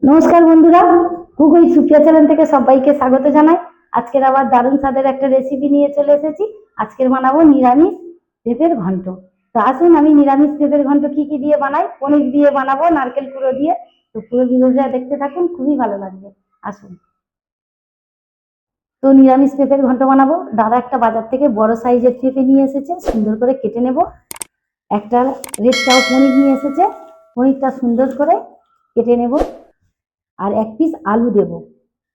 নমস্কার বন্ধুরা, Google Supriya channel থেকে সবাইকে স্বাগত জানাই। আজকের আবার দারুণ স্বাদের একটা রেসিপি নিয়ে চলে এসেছি। আজকের বানাবো নিরামিষ পেঁপের ঘন্ট। তো আসুন আমি নিরামিষ পেঁপের ঘন্ট কি কি দিয়ে বানাই। পনির দিয়ে বানাবো, নারকেল কুড়ো দিয়ে। তো পুরো ভিডিওটা দেখতে থাকুন, খুবই ভালো লাগবে। আসুন। তো নিরামিষ পেঁপের ঘন্ট বানাবো। দাদা একটা বাজার থেকে বড় সাইজের পেঁপে নিয়ে এসেছে, সুন্দর করে কেটে নেব। একটা রেড চাও পনির নিয়ে এসেছে, পনিরটা সুন্দর করে কেটে নেব। আর এক পিস আলু দেব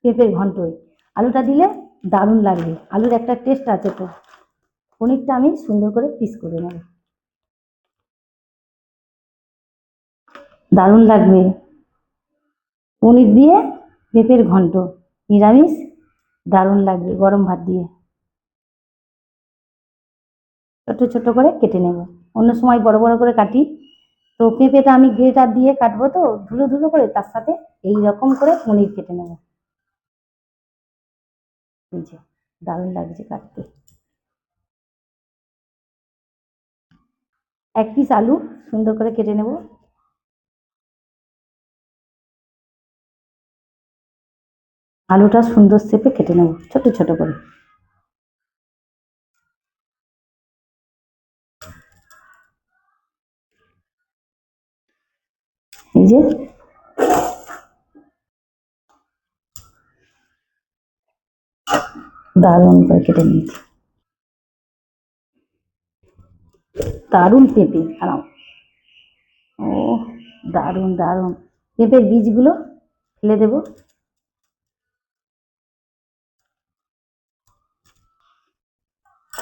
পেঁপের ঘন্টই। আলুটা দিলে দারুণ লাগবে, আলুর একটা টেস্ট আছে। তো পনিরটা আমি সুন্দর করে পিস করে নেব, দারুণ লাগবে। পনির দিয়ে পেঁপের ঘন্ট নিরামিষ, দারুণ লাগবে গরম ভাত দিয়ে। ছোট ছোট করে কেটে নেব, অন্য সময় বড় বড় করে কাটি। তো পেঁপেটা আমি গ্রেটার দিয়ে কাটবো, তো ধুলো ধুলো করে, তার সাথে এই রকম করে পনির কেটে নেব। এই যে দারুণ লাগছে কাটতে। এক পিস আলু সুন্দর করে কেটে নেব। আলুটা সুন্দর শেপে কেটে নেব, ছোট ছোট করে। এই যে দারুণ করে কেটে নিয়েছি। দারুণ পেঁপে, খারাপ। ও দারুণ দারুণ। পেঁপের বীজগুলো ফেলে দেব।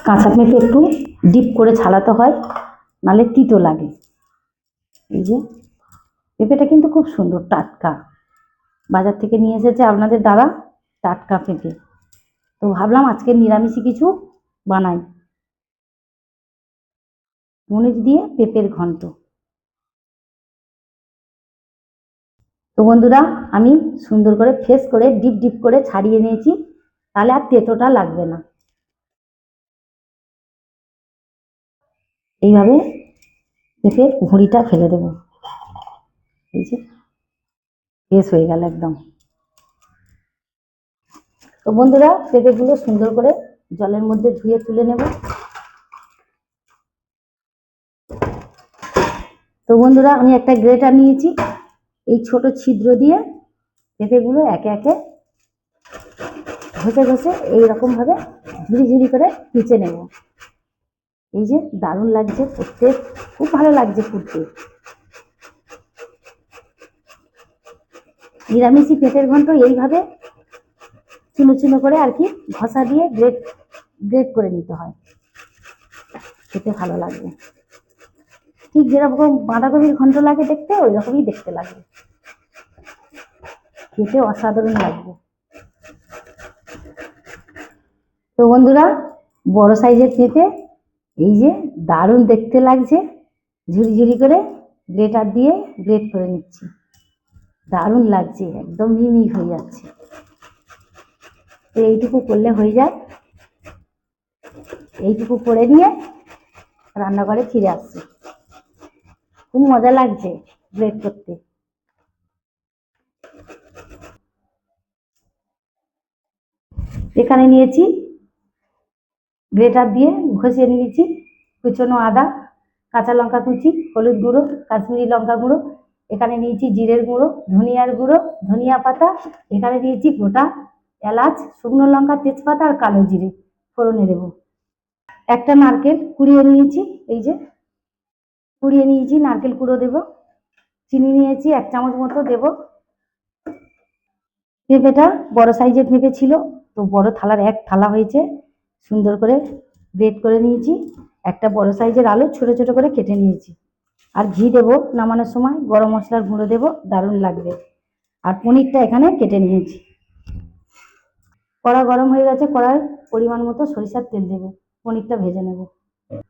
কাঁচা পেঁপে একটু ডিপ করে ছাড়াতে হয়, নালে তিতো লাগে। এই যে পেঁপেটা কিন্তু খুব সুন্দর, টাটকা। বাজার থেকে নিয়ে এসেছে আপনাদের দাদা, টাটকা পেঁপে। তো ভাবলাম আজকে নিরামিষই কিছু বানাই। পনির দিয়ে পেঁপের ঘন্ট। তো বন্ধুরা, আমি সুন্দর করে ফ্রেশ করে ডিপ ডিপ করে ছাড়িয়ে নিয়েছি, তাহলে আর তেতোটা লাগবে না। এইভাবে পেঁপের ভুঁড়িটা ফেলে দেবো। এই যে ফ্রেশ হয়ে গেল একদম। তো বন্ধুরা, পেঁপেগুলো সুন্দর করে জলের মধ্যে ধুয়ে তুলে নেব। তো বন্ধুরা, আমি একটা গ্রেটার নিয়েছি, এই ছোট ছিদ্র দিয়ে পেঁপেগুলো একে একে ঘষে ঘষে এইরকম ভাবে ঝুড়ি ঝুড়ি করে পিচে নেব। এই যে দারুণ লাগছে করতে, খুব ভালো লাগছে করতে। নিরামিষি পেঁপের ঘন্ট এইভাবে চুনো চুনো করে আর কি ঘষা দিয়ে গ্রেট গ্রেট করে নিতে হয়, খেতে ভালো লাগবে। ঠিক যেরকম বাঁধাকপির ঘন্ট লাগে দেখতে, ওই রকমই দেখতে লাগবে, খেতে অসাধারণ লাগবে। তো বন্ধুরা, বড় সাইজের পেঁপে, এই যে দারুণ দেখতে লাগছে, ঝুড়ি ঝুড়ি করে গ্রেটার দিয়ে গ্রেট করে নিচ্ছি। দারুণ লাগছে, একদম মিহি হয়ে যাচ্ছে। তো এইটুকু করলে হয়ে যায়। এইটুকু করে নিয়ে রান্নাঘরে ফিরে আসছি। খুব মজা লাগছে গ্রেট করতে। এখানে নিয়েছি গ্রেটার দিয়ে ঘষিয়ে নিয়েছি কুচনো আদা, কাঁচা লঙ্কা কুচি, হলুদ গুঁড়ো, কাশ্মীরি লঙ্কা গুঁড়ো। এখানে নিয়েছি জিরের গুঁড়ো, ধনিয়ার গুঁড়ো, ধনিয়া পাতা। এখানে দিয়েছি গোটা এলাচ, শুকনো লঙ্কা, তেজপাতা আর কালো জিরে ফোড়নে দেবো। একটা নারকেল কুড়িয়ে নিয়েছি, এই যে কুড়িয়ে নিয়েছি, নারকেল কুড়ো দেবো। চিনি নিয়েছি 1 চামচ মতো দেবো। পেঁপেটা বড় সাইজের পেঁপে ছিল, তো বড় থালার এক থালা হয়েছে, সুন্দর করে গ্রেট করে নিয়েছি। একটা বড় সাইজের আলু ছোট ছোট করে কেটে নিয়েছি। আর ঘি দেবো নামানোর সময়, গরম মশলার গুঁড়ো দেবো, দারুণ লাগবে। আর পনিরটা এখানে কেটে নিয়েছি। কড়া গরম হয়ে গেছে, কড়াই পরিমাণ মতো সরিষার তেল দেবো, পনিরটা ভেজে নেব।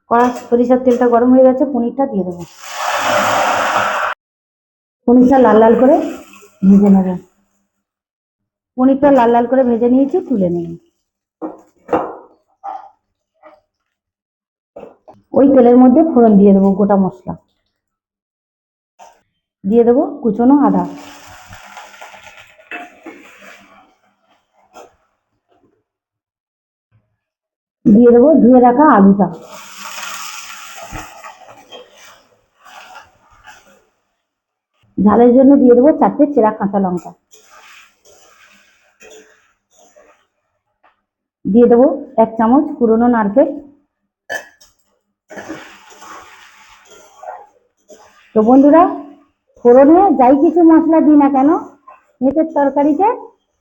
কড়া সরিষার তেলটা গরম হয়ে গেছে, পনিরটা দিয়ে দেবো। পনিরটা লাল লাল করে ভেজে নেব। পনিরটা লাল লাল করে ভেজে নিয়েছি, তুলে নেব। ওই তেলের মধ্যে ফোড়ন দিয়ে দেবো গোটা মশলা, দিয়ে দেবো কুচনো আদা, দিয়ে দেবো ধুয়ে রাখা আলুটা। ঝালের জন্য দিয়ে দেবো 4টে চেরা কাঁচা লঙ্কা। দিয়ে দেবো 1 চামচ কুড়োনো নারকেল। তো বন্ধুরা, ফোড়নে যাই কিছু মশলা দিই না কেন, পেঁপের তরকারিতে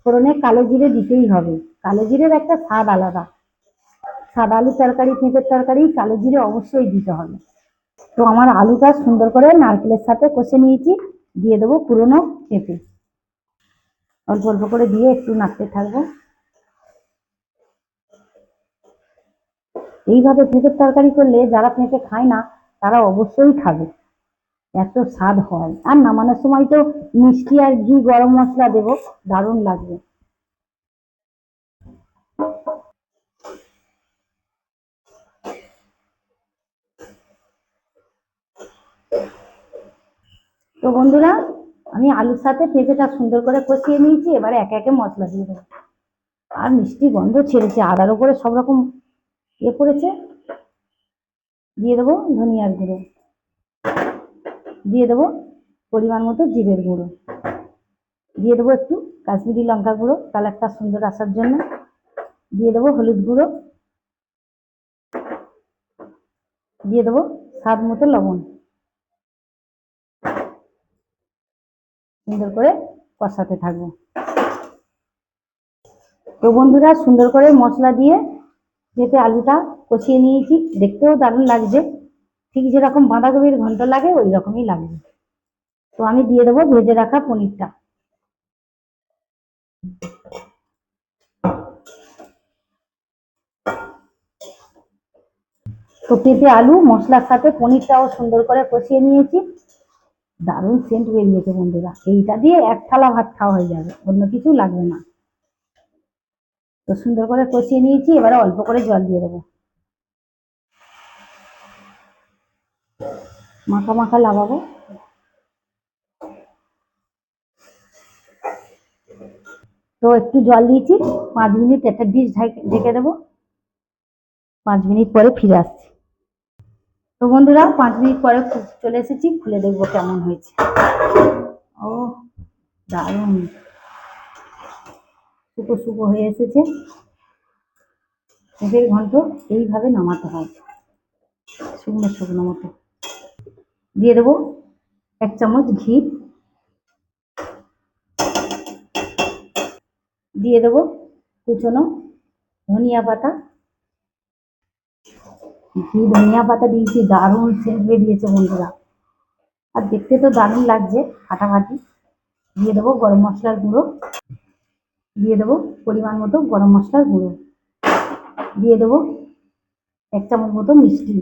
ফোড়নে কালো জিরে দিতেই হবে। কালো জিরের একটা স্বাদ আলাদা। সাদা আলুর তরকারি, পেঁপের তরকারি কালো জিরে অবশ্যই দিতে হবে। তো আমার আলুটা সুন্দর করে নারকেলের সাথে কষে নিয়েছি। দিয়ে দেবো পুরনো পেঁপে। অল্প অল্প করে দিয়ে একটু নাড়তে থাকবো। এইভাবে পেঁপের তরকারি করলে যারা পেঁপে খায় না তারা অবশ্যই খাবে, এত স্বাদ হয়। আর নামানোর সময় তো মিষ্টি আর ঘি গরম মশলা দেবো, দারুণ লাগবে। তো বন্ধুরা, আমি আলুর সাথে পেঁপেটা সুন্দর করে কষিয়ে নিয়েছি। এবারে একে একে মশলা দিয়ে দেবো। আর মিষ্টি গন্ধ ছেড়েছে, আদার উপরে সব রকম পড়েছে। দিয়ে দেবো ধনিয়ার গুঁড়ো। দিয়ে দেবো পরিমাণ মতো জিরের গুঁড়ো। দিয়ে দেবো একটু কাশ্মীরি লঙ্কা গুঁড়ো, কালারটা সুন্দর আসার জন্য। দিয়ে দেবো হলুদ গুঁড়ো। দিয়ে দেবো স্বাদ মতো লবণ। সুন্দর করে কষাতে থাকবো। তো বন্ধুরা, সুন্দর করে মশলা দিয়ে পেঁপে আলুটা কষিয়ে নিয়েছি। দেখতেও দারুণ লাগছে, ঠিক যেরকম বাঁধাকপির ঘন্ট লাগে ওই রকমই লাগবে। তো আমি দিয়ে দেবো ভেজে রাখা পনিরটা। তো পেঁপে আলু মশলার সাথে পনিরটাও সুন্দর করে কষিয়ে নিয়েছি। দারুণ সেন্ট বেরিয়েছে বন্ধুরা, এইটা দিয়ে 1 থালা ভাত খাওয়া হয়ে যাবে, অন্য কিছু লাগবে না। তো সুন্দর করে কষিয়ে নিয়েছি, এবারে অল্প করে জল দিয়ে দেবো। মাখা মাখা লাগাবো। তো একটু জল দিয়েছি, 5 মিনিট একটা ডিশ ঢেকে দেবো। 5 মিনিট পরে ফিরে আসছি। তো বন্ধুরা, 5 মিনিট পরে চলে এসেছি, খুলে দেখবো কেমন হয়েছে। ও দারুণ শুকো শুকো হয়ে এসেছে। পেঁপের ঘন্ট এইভাবে নামাতে হয়, শুকনো শুকনো মতো। দিয়ে দেবো 1 চামচ ঘি। দিয়ে দেবো কুচনো ধনিয়া পাতা। ঘি ধনিয়া পাতা দিয়েছি, দারুণ সেন্ট বেরিয়েছে বন্ধুরা, আর দেখতে তো দারুণ লাগছে ফাটাফাটি। দিয়ে দেবো গরম মশলার গুঁড়ো। দিয়ে দেবো পরিমাণ মতো গরম মশলার গুঁড়ো। দিয়ে দেবো 1 চামচ মতো মিষ্টি।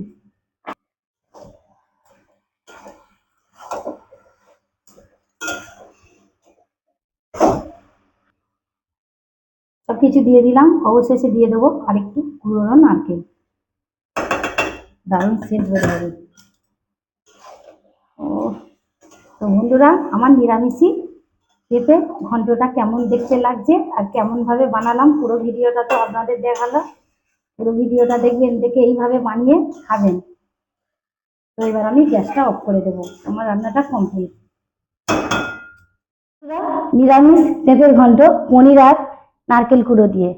সবকিছু দিয়ে দিলাম। অবশেষে দিয়ে দেবো আরেকটু কুড়োনো নারকেল, দারুণ সেন্ট বেরোবে। ও তো বন্ধুরা, আমার নিরামিষই পেঁপে ঘন্টটা কেমন দেখতে লাগছে আর কেমন ভাবে বানালাম, পুরো ভিডিওটা তো আপনাদের দেখালো। পুরো ভিডিওটা দেখবেন, দেখে এইভাবে বানিয়ে খাবেন। তো এবার আমি গ্যাসটা অফ করে দেবো, আমার রান্নাটা কমপ্লিট। নিরামিষ পেঁপের ঘন্ট পনির আর নারকেল কুড়ো দিয়ে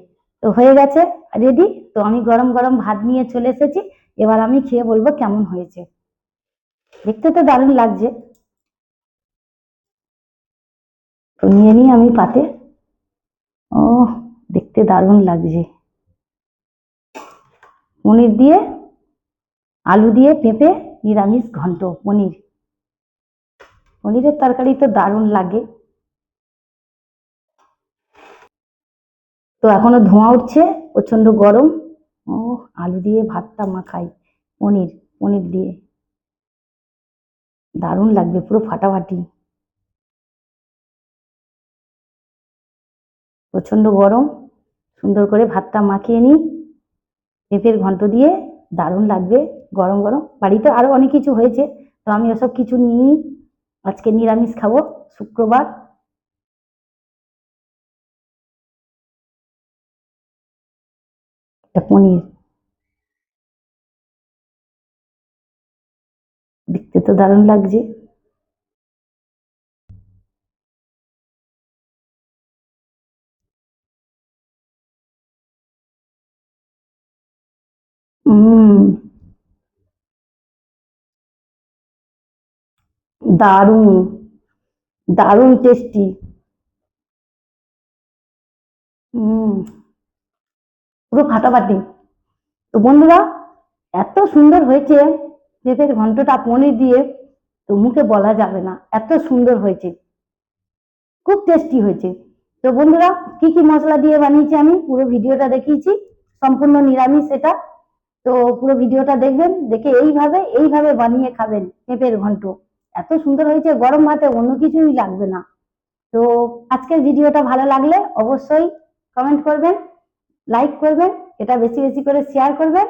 তো হয়ে গেছে, রেডি। তো আমি গরম গরম ভাত নিয়ে চলে এসেছি। এবার আমি খেয়ে বলবো কেমন হয়েছে। দেখতে তো দারুণ লাগছে। তো নিয়ে নিই আমি পাতে। ও দেখতে দারুণ লাগছে। পনির দিয়ে, আলু দিয়ে পেঁপে নিরামিষ ঘন্ট পনির। পনিরের তরকারি তো দারুণ লাগে। তো এখনো ধোঁয়া উঠছে, প্রচন্ড গরম। ও আলু দিয়ে ভাতটা মাখাই, পনির পনির দিয়ে দারুণ লাগবে, পুরো ফাটাফাটি। প্রচন্ড গরম, সুন্দর করে ভাতটা মাখিয়ে নিই পেঁপের ঘন্ট দিয়ে, দারুণ লাগবে গরম গরম। বাড়িতে আরো অনেক কিছু হয়েছে, তো আমি ওসব কিছু নিই। আজকে নিরামিষ খাবো, শুক্রবার। এটা পনির। দারুণ লাগছে। হুম, দারুণ, দারুণ টেস্টি। হুম, পুরো ফাটাফাটি। তো বন্ধুরা, এত সুন্দর হয়েছে পেঁপের ঘন্টটা পনির দিয়ে, তো মুখে বলা যাবে না, এত সুন্দর হয়েছে, খুব টেস্টি হয়েছে। তো বন্ধুরা, কি কি মশলা দিয়ে বানিয়েছি আমি পুরো ভিডিওটা দেখিয়েছি, সম্পূর্ণ নিরামিষ এটা। তো পুরো ভিডিওটা দেখবেন, দেখে এইভাবে এইভাবে বানিয়ে খাবেন পেঁপের ঘন্ট। এত সুন্দর হয়েছে, গরম ভাতে অন্য কিছুই লাগবে না। তো আজকের ভিডিওটা ভালো লাগলে অবশ্যই কমেন্ট করবেন, লাইক করবেন, এটা বেশি বেশি করে শেয়ার করবেন।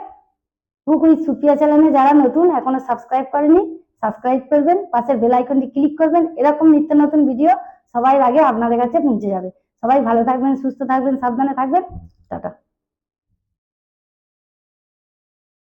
কুক উইথ সুপ্রিয়া চ্যানেলে যারা নতুন, এখনো সাবস্ক্রাইব করেনি, সাবস্ক্রাইব করবেন, পাশের বেল আইকনটি ক্লিক করবেন। এরকম নিত্য নতুন ভিডিও সবার আগে আপনাদের কাছে পৌঁছে যাবে। সবাই ভালো থাকবেন, সুস্থ থাকবেন, সাবধানে থাকবেন। টাটা।